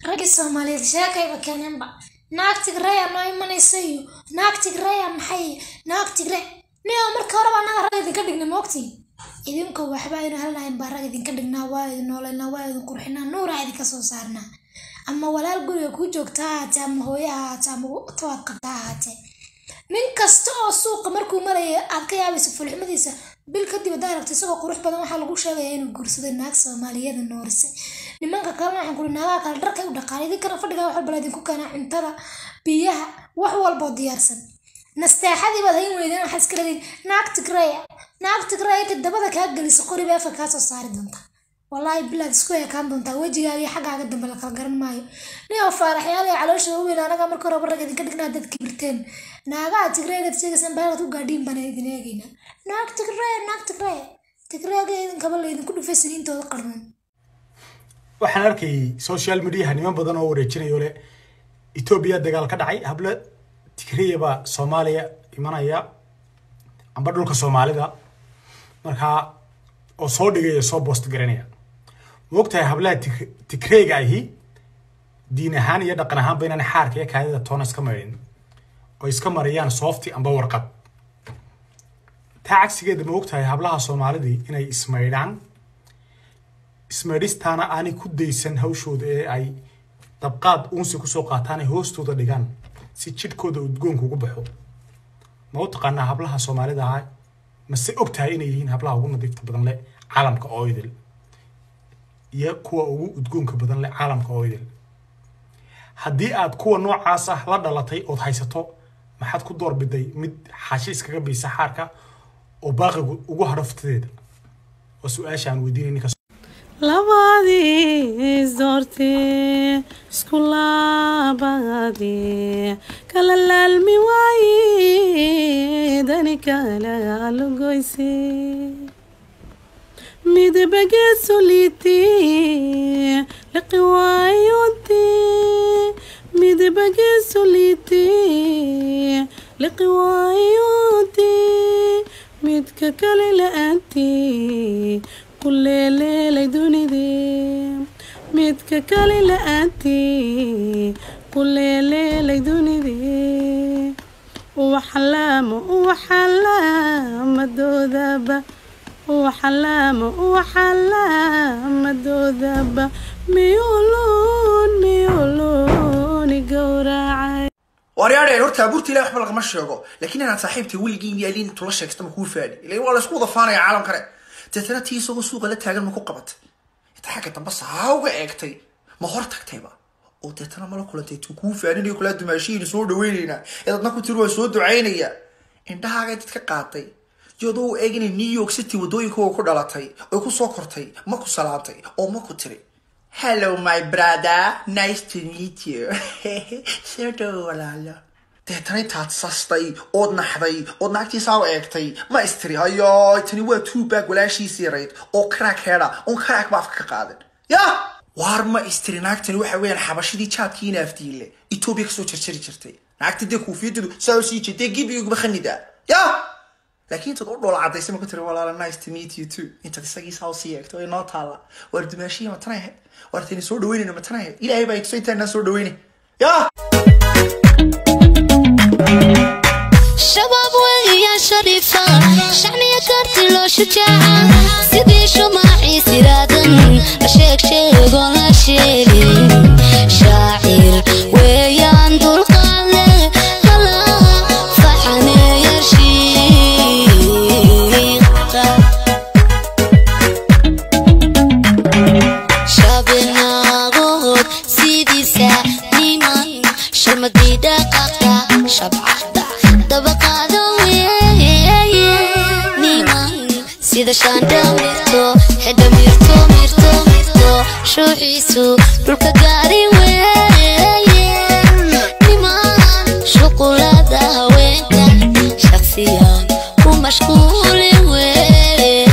rag Soomaaliyeed sheekayba keenanba naag Tigray ma imanaysayo naag Tigray maxay naag Tigray niyo marka hore baa naga rag idinka dhignay moogtii idinku waxba aynu halnayn baa rag idinka dhignaa waa idin nooleena waa idin qurxinaa nuur ay idinka soo saarnaa ama walaal guriga ku joogtaa ama hooyaha ama tood qabtaa nin kasta oo suuqa markuu maraya aad ka yaabayso fulximadiisa bil kadib daaragtay isagoo qurux badan waxa lagu sheegay inuu guursaday naag Soomaaliyeed noorisay nimanka kale waxaan ku naaga kala dharka u dhaqaalay kana fadhiga wax walba idinku kana cuntada biyaha wax walba diyaarsan nasteexadii baad hayn weydeen waxa iska leeyahay naag Tigray dabada ka galiso qoriba afka ka soo saari doonta wallahi bilaad isku ekaan doonta wajigaaga xaqaaga dambe la kala garan maayo niyo faraxyaal ay caloosha u weyn anaga marka hore rag idinka dhignaa dad kibirteen naaga Tigray sheegaysan baad u gaadhiin bana idin eegayna naag Tigray idin kabal idin ku dhufaysan intooda qarnaan waxaan arkay social media niman badan oo wareejinayo le Ethiopia dagaal ka dhacay habla Tigray ba Soomaaliya imanaya amba dhulka Soomaalida marka oo soo dhigay soo post garanaya waqtiga habla Tigray ahi diin ahaan iyo dhaqan ahaan baynaan xaarka kaadida toonas ka marin oo iska mariyaan softi amba warqad taagsigeeda ma waqtiga hablaha Soomaalida inay ismaydistana aani ku deysan hawshooda ee ay dabqaad uunsi ku soo qaataan hoostooda dhigan si jidkooda udgoonku ugu baxo ma u taqaanaa hablaha Soomaalida ah ma si ogtahay inay yihiin hablaha ugu nadiifta badan leh caalamka oo idil iyo kuwa ugu udgoonka badan leh caalamka oo idil haddii aad kuwa noocaas ah la dhalatay oo haysato maxaad ku doorbiday mid xaashi iskaga biisa xaarka oo baaqigu ugu harafteeda oo su'aashaan weydiinay ninka labadi zorti skula bagadi kala lalmi wayi dani kala lugoysi midbage soliti liqwayoti midbage soliti liqwayoti midka kala laanti كل ليلة دونيدي ميتك كالي لأنتي كل ليلة دونيدي وحلام الدودابة وحلام الدودابة ميولون قوراعي وارياري horta abuurtii ilaahay waxba lagama sheego laakiin aan saaxiibtay wiligiin yaaliin tula sheegtama ku faadi ilaa wala isku dafaanaya caalam kale تتناتي سوق لا تاجر ما كقبت يتحكى بس هاوجا اكتي ما هرت كتابة او تتنا ما كل تكون فعليا كل هاد ماشيين سو دوينينا اذا نكو تروى سو دعينيا indhaha ay dadka qaatay joodo eegin New York City wadooyinka oo ku dhalatay oo ku soo kortay ma ku salaatay oo ma ku tiri hello my brother nice to meet you shado walaalo تاني تاتساستي أود نحذي أود ناكتي ساو إكتي ما استري هاي تاني وا تو باك ولا شي سيريت أو كراك هذا أو كراك بافك قادر يا وارما استري ناكتي وحوي الحبشة دي شابكين أفتيله إثيوبيا كسو تشرتي ناكتي دي كوفي دو ساو سي تي جيبي يوك بخني ده يا لكن تقول له العادة اسمه كتر ولا nice to meet you too أنت تساقي ساو سي إكتي نوت هلا ورد ماشي ما تناه ورتني سود ويني ما تناه إلى أي بيت سويت أنا سود ويني يا شباب ويا شريفة شعني كارتي لو شجاعة سيدي شماعي سيرادن أشيك شيك ولا شيلي شاعر ويا ندور قالي هلا فحني يرشيق شابنا غوغ سيدي ساعي من شمدي دقاقا شبعة إذا شان دمرتو حدا ميرتو شوحيسو دولك قاري وين نمان شوكولاتة هوينك شخصيا ومشغول وين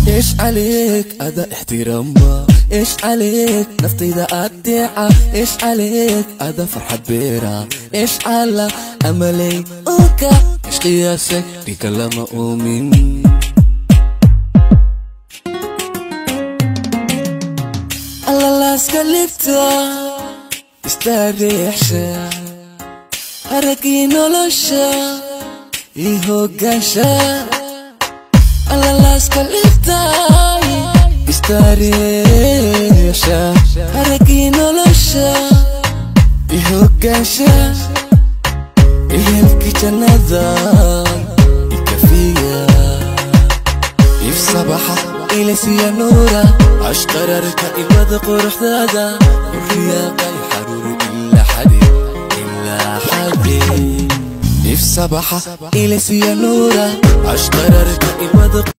إيش عليك أدا احترامها إيش عليك نفطي إذا أدعى إيش عليك أدا فرحة بيرة إيش على أملي أوكا إيش قياسك دي كلام أؤمن laaska libta istaariixsha aragii nolosha ii hogaansha alla laaska libta istaariixsha aragii nolosha ii hogaansha ehelkii jannadan ikafiya if sabaxa إليسيا نورا أشقررك إلمد قرح ذادا والرياقة الحرور إلا حديد إلا حديد إف صباحا إليسيا نورا أشقررك إلمد